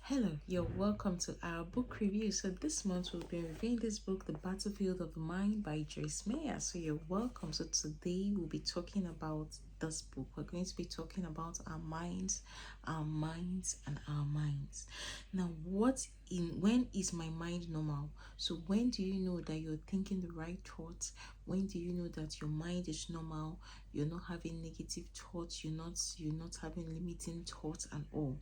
Hello, you're welcome to our book review. So this month we'll be reviewing this book, The Battlefield of the Mind by Joyce Meyer. So you're welcome. So today we'll be talking about this book. We're going to be talking about our minds, and our minds. Now, when is my mind normal? So when do you know that you're thinking the right thoughts? When do you know that your mind is normal? You're not having negative thoughts, you're not having limiting thoughts and all.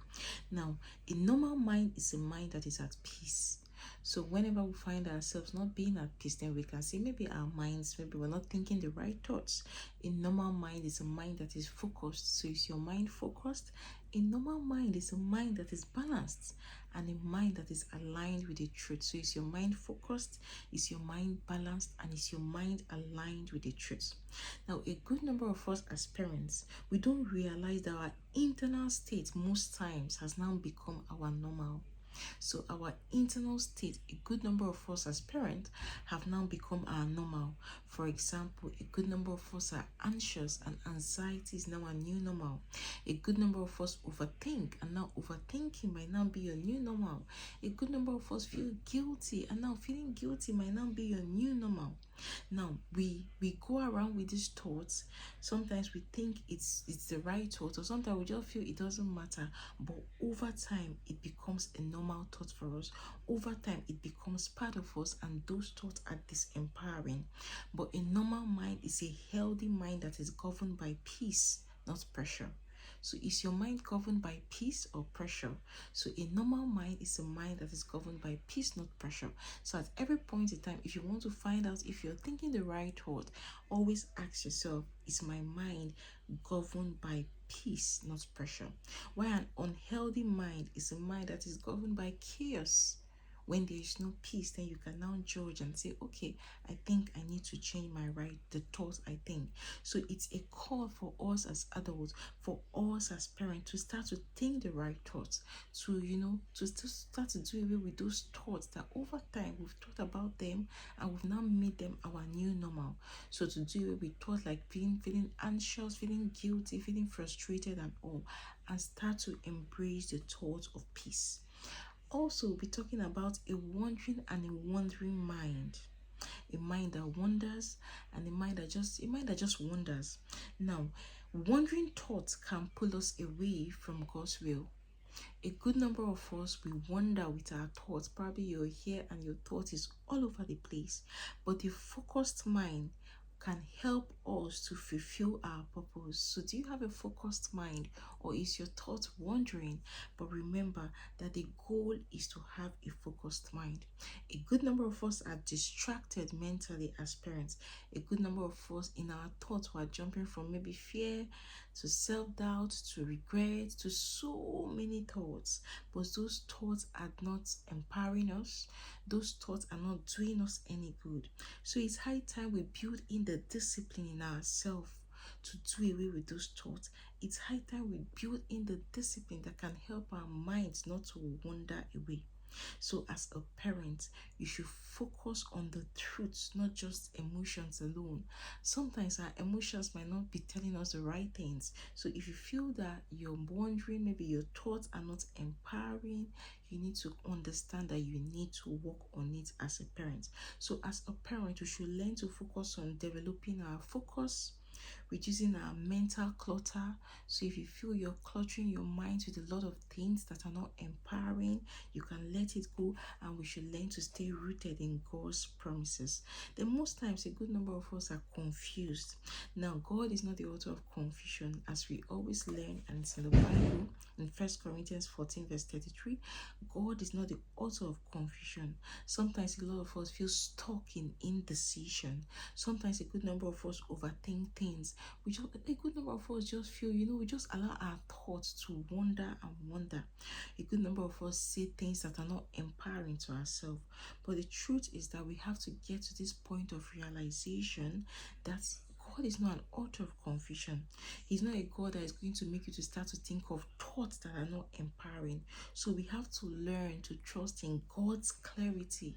Now, a normal mind is a mind that is at peace. So whenever we find ourselves not being at peace, then we can say maybe our minds, maybe we're not thinking the right thoughts. A normal mind is a mind that is focused. So is your mind focused? A normal mind is a mind that is balanced and a mind that is aligned with the truth. So is your mind focused? Is your mind balanced? And is your mind aligned with the truth? Now, a good number of us as parents, we don't realize that our internal state most times has now become our normal. So our internal state, a good number of us as parents have now become our normal. For example, a good number of us are anxious and anxiety is now a new normal. A good number of us overthink and now overthinking might now be your new normal. A good number of us feel guilty and now feeling guilty might now be your new normal. Now we go around with these thoughts. Sometimes we think it's the right thought, or sometimes we just feel it doesn't matter. But over time, it becomes a normal thought for us. Over time, it becomes part of us, and those thoughts are disempowering. But a normal mind is a healthy mind that is governed by peace, not pressure. So is your mind governed by peace or pressure? So a normal mind is a mind that is governed by peace, not pressure. So at every point in time, if you want to find out if you're thinking the right thought, always ask yourself, is my mind governed by peace, not pressure? Why an unhealthy mind is a mind that is governed by chaos. When there is no peace, then you can now judge and say, okay, I think I need to change the thoughts I think. So it's a call for us as adults, for us as parents to start to think the right thoughts, to start to do away with those thoughts that over time we've thought about them and we've now made them our new normal. So to do away with thoughts like feeling anxious, feeling guilty, feeling frustrated and all, and start to embrace the thought of peace. Also, we'll be talking about a wandering and a wandering mind. A mind that wanders and a mind that just wanders. Now, wandering thoughts can pull us away from God's will. A good number of us we wander with our thoughts. Probably you're here and your thought is all over the place. But a focused mind can help us to fulfill our purpose. So do you have a focused mind, or is your thought wandering? But remember that the goal is to have a focused mind. A good number of us are distracted mentally as parents. A good number of us in our thoughts were jumping from maybe fear to self-doubt to regret to so many thoughts. But those thoughts are not empowering us. Those thoughts are not doing us any good. So it's high time we build in the discipline in ourselves to do away with those thoughts. It's high time we build in the discipline that can help our minds not to wander away. So, as a parent, you should focus on the truths, not just emotions alone. Sometimes our emotions might not be telling us the right things. So, if you feel that you're wondering, maybe your thoughts are not empowering, you need to understand that you need to work on it as a parent. So, as a parent, we should learn to focus on developing our focus, reducing our mental clutter. So if you feel you're cluttering your mind with a lot of things that are not empowering, you can let it go, and we should learn to stay rooted in God's promises. Then most times a good number of us are confused. Now God is not the author of confusion, as we always learn, and it's in the Bible in 1 Corinthians 14 verse 33. God is not the author of confusion. Sometimes a lot of us feel stuck in indecision. Sometimes a good number of us overthink things. A good number of us just feel, we just allow our thoughts to wander and wander. A good number of us say things that are not empowering to ourselves. But the truth is that we have to get to this point of realization that God is not an author of confusion. He's not a God that is going to make you to start to think of thoughts that are not empowering. So we have to learn to trust in God's clarity,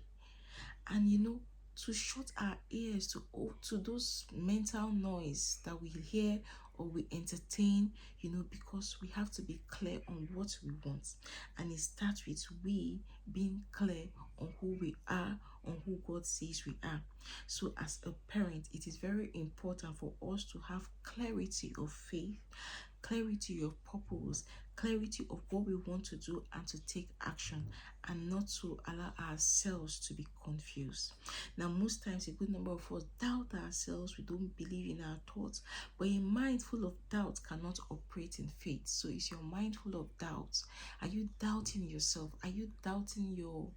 and to shut our ears to those mental noise that we hear or we entertain, because we have to be clear on what we want. And it starts with we being clear on who we are, on who God says we are. So, as a parent, it is very important for us to have clarity of faith, clarity of purpose, clarity of what we want to do, and to take action, and not to allow ourselves to be confused. Now, most times, a good number of us doubt ourselves, we don't believe in our thoughts, but a mind full of doubt cannot operate in faith. So, is your mind full of doubts? Are you doubting yourself? Are you doubting your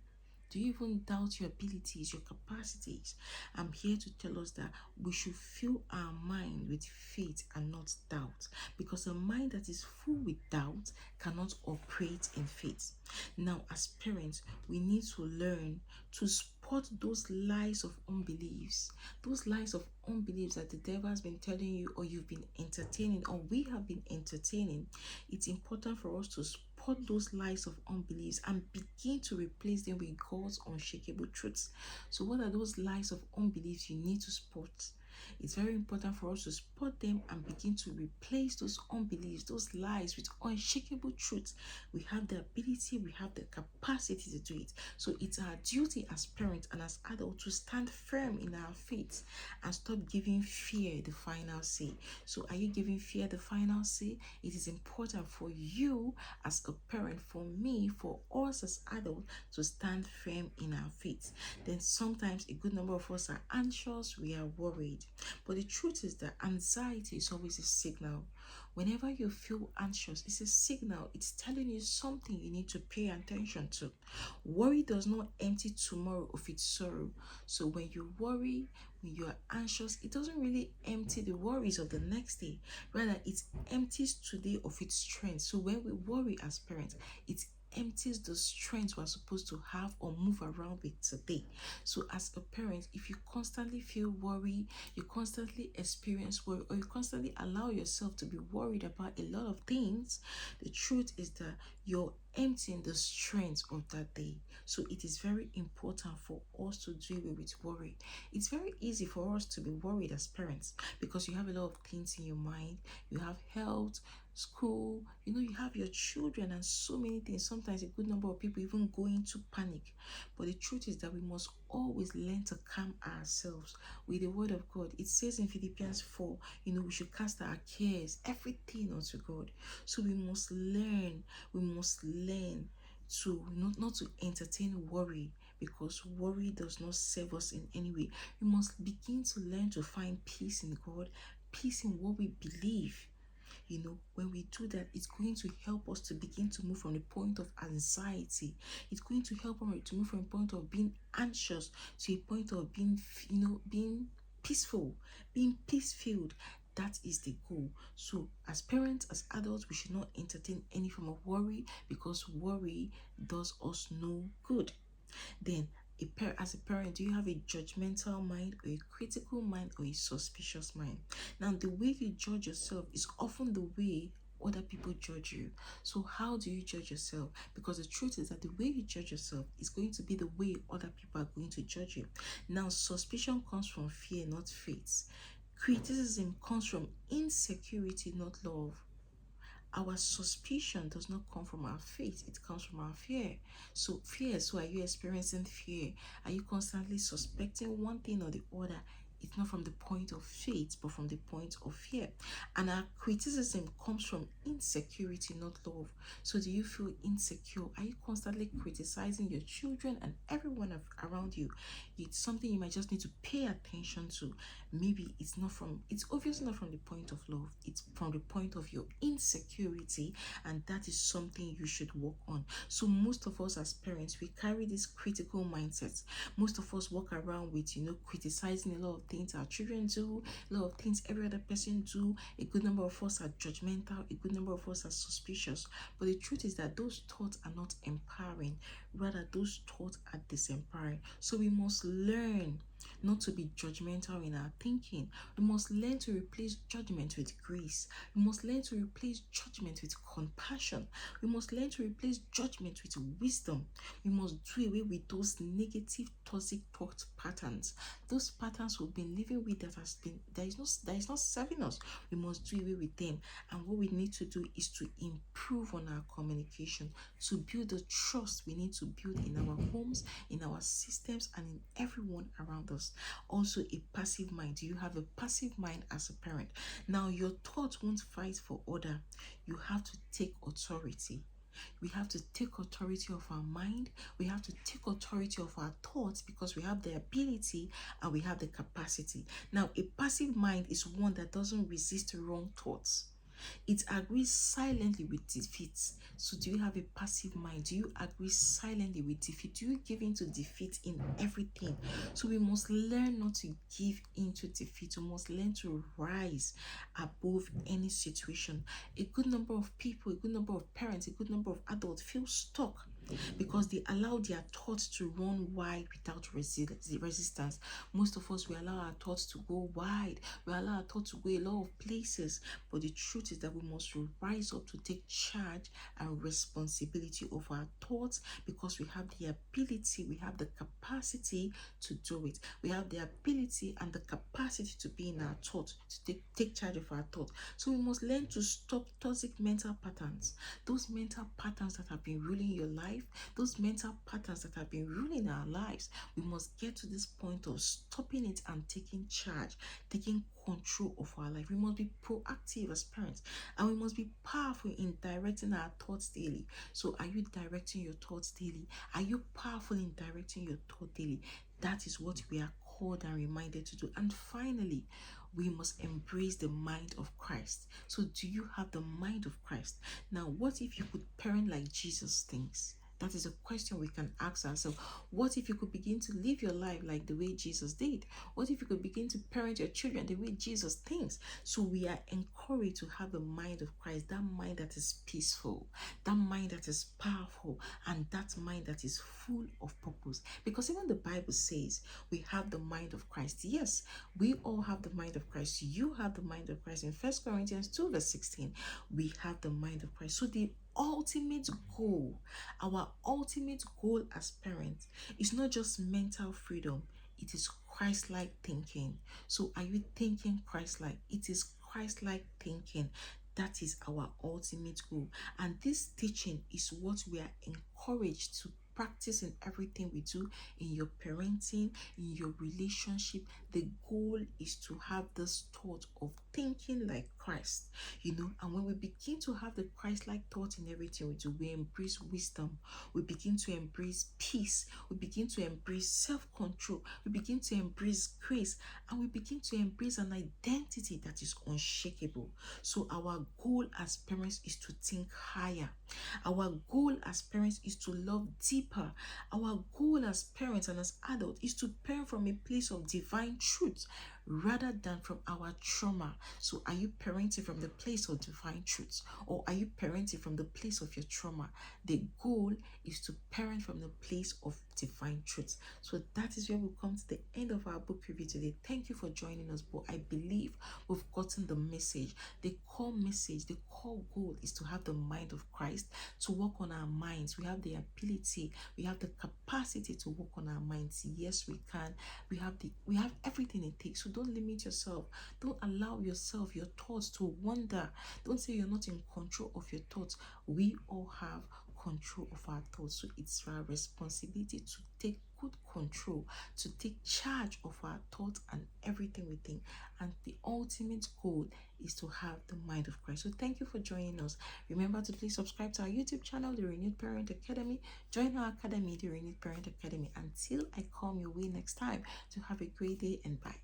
do you even doubt your abilities, your capacities? I'm here to tell us that we should fill our mind with faith and not doubt, because a mind that is full with doubt cannot operate in faith. Now, as parents, we need to learn to spot those lies of unbeliefs, that the devil has been telling you, or you've been entertaining, or we have been entertaining. It's important for us to spot those lies of unbeliefs and begin to replace them with God's unshakable truths. So, what are those lies of unbeliefs you need to spot? It's very important for us to spot them and begin to replace those unbeliefs, those lies, with unshakable truths. We have the ability, we have the capacity to do it. So it's our duty as parents and as adults to stand firm in our faith and stop giving fear the final say. So are you giving fear the final say? It is important for you as a parent, for me, for us as adults, to stand firm in our faith. Then sometimes a good number of us are anxious, we are worried. But the truth is that anxiety is always a signal. Whenever you feel anxious, it's a signal. It's telling you something you need to pay attention to. Worry does not empty tomorrow of its sorrow. So when you worry, when you are anxious, it doesn't really empty the worries of the next day. Rather, it empties today of its strength. So when we worry as parents, it empties the strength we're supposed to have or move around with today. So as a parent, if you constantly feel worry, you constantly experience worry, or you constantly allow yourself to be worried about a lot of things, the truth is that you're emptying the strength of that day. So it is very important for us to deal with worry. It's very easy for us to be worried as parents because you have a lot of things in your mind. You have health, school, you have your children and so many things. Sometimes a good number of people even go into panic. But the truth is that we must always learn to calm ourselves with the word of God. It says in Philippians 4, we should cast our cares, everything unto God. So we must learn to not to entertain worry, because worry does not serve us in any way. We must begin to learn to find peace in God, peace in what we believe. When we do that, it's going to help us to begin to move from the point of anxiety. It's going to help us to move from a point of being anxious to a point of being peaceful, being peace-filled. That is the goal. So as parents, as adults, we should not entertain any form of worry, because worry does us no good. Then, as a parent, do you have a judgmental mind, or a critical mind, or a suspicious mind? Now, the way you judge yourself is often the way other people judge you. So how do you judge yourself? Because the truth is that the way you judge yourself is going to be the way other people are going to judge you. Now, suspicion comes from fear, not faith. Criticism comes from insecurity, not love. Our suspicion does not come from our faith, it comes from our fear. So are you experiencing fear? Are you constantly suspecting one thing or the other? It's not from the point of faith, but from the point of fear. And our criticism comes from insecurity, not love. So do you feel insecure? Are you constantly criticizing your children and everyone around you? It's something you might just need to pay attention to. Maybe it's obviously not from the point of love. It's from the point of your insecurity, and that is something you should work on. So most of us as parents, we carry this critical mindset. Most of us walk around with, criticizing a lot of things our children do, a lot of things every other person do. A good number of us are judgmental, a good number of us are suspicious. But the truth is that those thoughts are not empowering, rather those thoughts are disempowering. So we must learn not to be judgmental in our thinking. We must learn to replace judgment with grace. We must learn to replace judgment with compassion. We must learn to replace judgment with wisdom. We must do away with those negative, toxic thought patterns. Those patterns we've been living with that is not serving us. We must do away with them. And what we need to do is to improve on our communication, to build the trust we need to build in our homes, in our systems, and in everyone around us. Also, a passive mind. Do you have a passive mind as a parent? Now, your thoughts won't fight for order. You have to take authority. We have to take authority of our mind. We have to take authority of our thoughts because we have the ability and we have the capacity. Now, a passive mind is one that doesn't resist wrong thoughts. It agrees silently with defeat. So, do you have a passive mind? Do you agree silently with defeat? Do you give in to defeat in everything? So, we must learn not to give in to defeat. We must learn to rise above any situation. A good number of people, a good number of parents, a good number of adults feel stuck because they allow their thoughts to run wide without resistance. Most of us, we allow our thoughts to go wide. We allow our thoughts to go a lot of places. But the truth is that we must rise up to take charge and responsibility of our thoughts because we have the ability, we have the capacity to do it. We have the ability and the capacity to be in our thoughts, to take charge of our thoughts. So we must learn to stop toxic mental patterns. Those mental patterns that have been ruling your life, those mental patterns that have been ruling our lives, we must get to this point of stopping it and taking charge, taking control of our life. We must be proactive as parents and we must be powerful in directing our thoughts daily. So, are you directing your thoughts daily? Are you powerful in directing your thought daily? That is what we are called and reminded to do. And finally, we must embrace the mind of Christ. So, do you have the mind of Christ? Now, what if you could parent like Jesus thinks? That is a question we can ask ourselves. What if you could begin to live your life like the way Jesus did? What if you could begin to parent your children the way Jesus thinks? So we are encouraged to have the mind of Christ, that mind that is peaceful, that mind that is powerful, and that mind that is full of purpose. Because even the Bible says we have the mind of Christ. Yes, we all have the mind of Christ. You have the mind of Christ. In 1 Corinthians 2 verse 16, we have the mind of Christ. So the ultimate goal, our ultimate goal as parents is not just mental freedom, it is Christ-like thinking. So are you thinking Christ-like? It is Christ-like thinking. That is our ultimate goal. And this teaching is what we are encouraged to practice in everything we do, in your parenting, in your relationship. The goal is to have this thought of thinking like Christ, and when we begin to have the Christ-like thought in everything we do, we embrace wisdom, we begin to embrace peace, we begin to embrace self-control, we begin to embrace grace, and we begin to embrace an identity that is unshakable. So our goal as parents is to think higher. Our goal as parents is to love deeper. Our goal as parents and as adults is to parent from a place of divine truth rather than from our trauma. So are you parenting from the place of divine truth, or are you parenting from the place of your trauma? The goal is to parent from the place of divine truth. So that is where we come to the end of our book review today. Thank you for joining us, but I believe we've gotten the message. The core message, the core goal is to have the mind of Christ, to work on our minds. We have the ability, we have the capacity to work on our minds. Yes, we can. We have everything it takes. So don't limit yourself. Don't allow yourself, your thoughts to wander. Don't say you're not in control of your thoughts. We all have control of our thoughts. So it's our responsibility to take good control, to take charge of our thoughts and everything we think. And the ultimate goal is to have the mind of Christ. So thank you for joining us. Remember to please subscribe to our YouTube channel, The Renewed Parent Academy. Join our academy, The Renewed Parent Academy. Until I come your way next time, to have a great day and bye.